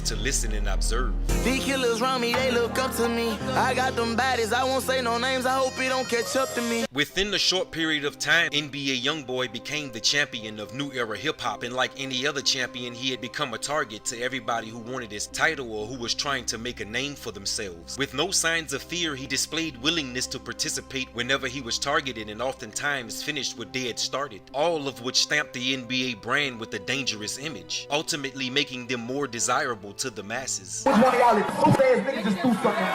to listen and observe. These killers around me, they look up to me. I got them baddies, I won't say no names, I hope it don't catch up to me. Within a short period of time, NBA Youngboy became the champion of new era hip hop, and like any other champion, he had become a target to everybody who wanted his title or who was trying to make a name for themselves. With no signs of fear, he displayed willingness to participate whenever he was targeted, and oftentimes finished what they had started, all of which stamped the NBA brand with a dangerous image, ultimately making them more desirable to the masses. Which one of y'all stupid ass niggas just do something?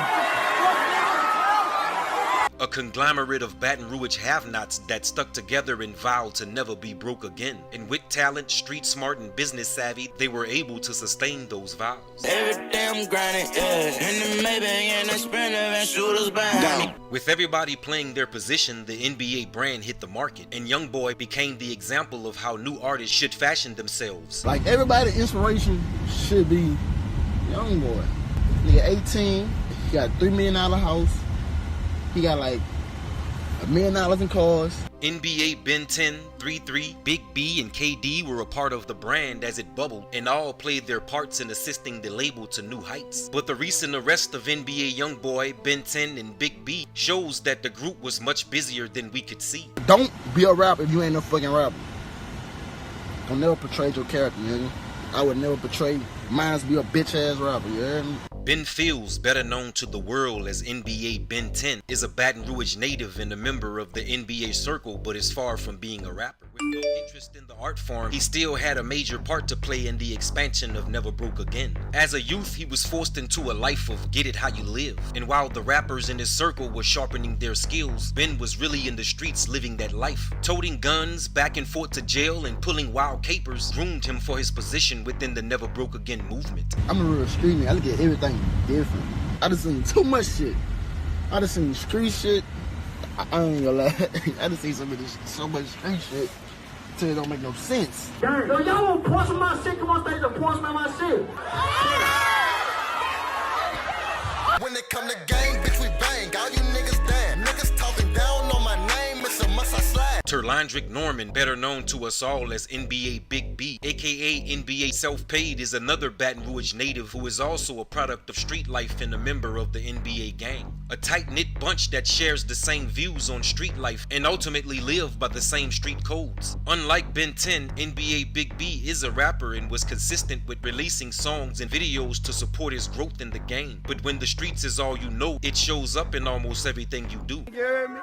A conglomerate of Baton Rouge have-nots that stuck together and vowed to never be broke again. And with talent, street smart, and business savvy, they were able to sustain those vows. Every day I'm grinding, yeah. In the Maybach and the Sprinter and shooters behind me. With everybody playing their position, the NBA brand hit the market, and Youngboy became the example of how new artists should fashion themselves. Like, everybody's inspiration should be Youngboy. Nigga 18, he got a $3 million house. He got like $1 million in cars. NBA, Ben 10, 3-3, Big B, and KD were a part of the brand as it bubbled, and all played their parts in assisting the label to new heights. But the recent arrest of NBA Youngboy, Ben 10, and Big B shows that the group was much busier than we could see. Don't be a rapper if you ain't no fucking rapper. Don't never portray your character, nigga. I would never portray mine to be a bitch ass rapper, you heard me? Ben Fields, better known to the world as NBA Ben 10, is a Baton Rouge native and a member of the NBA circle, but is far from being a rapper. With no interest in the art form, he still had a major part to play in the expansion of Never Broke Again. As a youth, he was forced into a life of get it how you live, and while the rappers in his circle were sharpening their skills, Ben was really in the streets living that life. Toting guns, back and forth to jail, and pulling wild capers groomed him for his position within the Never Broke Again movement. I'm a real street nigga. I look at everything different. I just seen too much shit. I just seen street shit. I ain't gonna lie. I just seen so much street shit till it don't make no sense. Yo, y'all want points on my shit? Come on stage and points on my shit. When it come to gang, bitch, we bang. All you niggas damn. Niggas talking down on my name, it's a must I slide. Terlandrick Norman, better known to us all as NBA Big B, aka NBA Self-Paid, is another Baton Rouge native who is also a product of street life and a member of the NBA gang. A tight-knit bunch that shares the same views on street life and ultimately live by the same street codes. Unlike Ben 10, NBA Big B is a rapper and was consistent with releasing songs and videos to support his growth in the game. But when the streets is all you know, it shows up in almost everything you do. You hear me?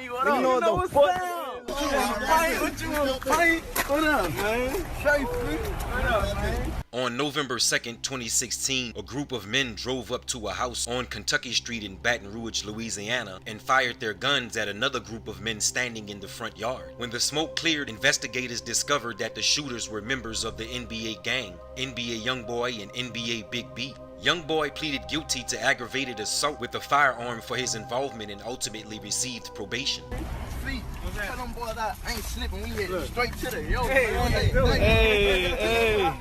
What up? You know what's down? What you want to fight? What up, man? What up, man? On November 2nd, 2016, a group of men drove up to a house on Kentucky Street in Baton Rouge, Louisiana, and fired their guns at another group of men standing in the front yard. When the smoke cleared, investigators discovered that the shooters were members of the NBA gang, NBA Youngboy and NBA Big B. Youngboy pleaded guilty to aggravated assault with a firearm for his involvement and ultimately received probation.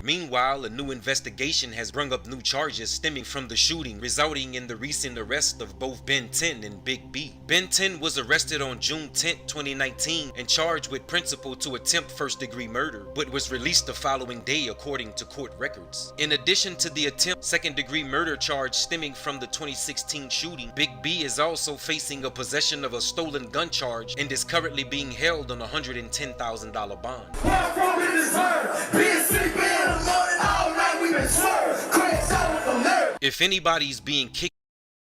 Meanwhile, a new investigation has brought up new charges stemming from the shooting, resulting in the recent arrest of both Ben 10 and Big B. Ben 10 was arrested on June 10, 2019 and charged with principal to attempt first-degree murder, but was released the following day according to court records. In addition to the attempt second-degree murder charge stemming from the 2016 shooting, Big B is also facing a possession of a stolen gun charge and is currently being held on a $110,000 bond. If anybody's being kicked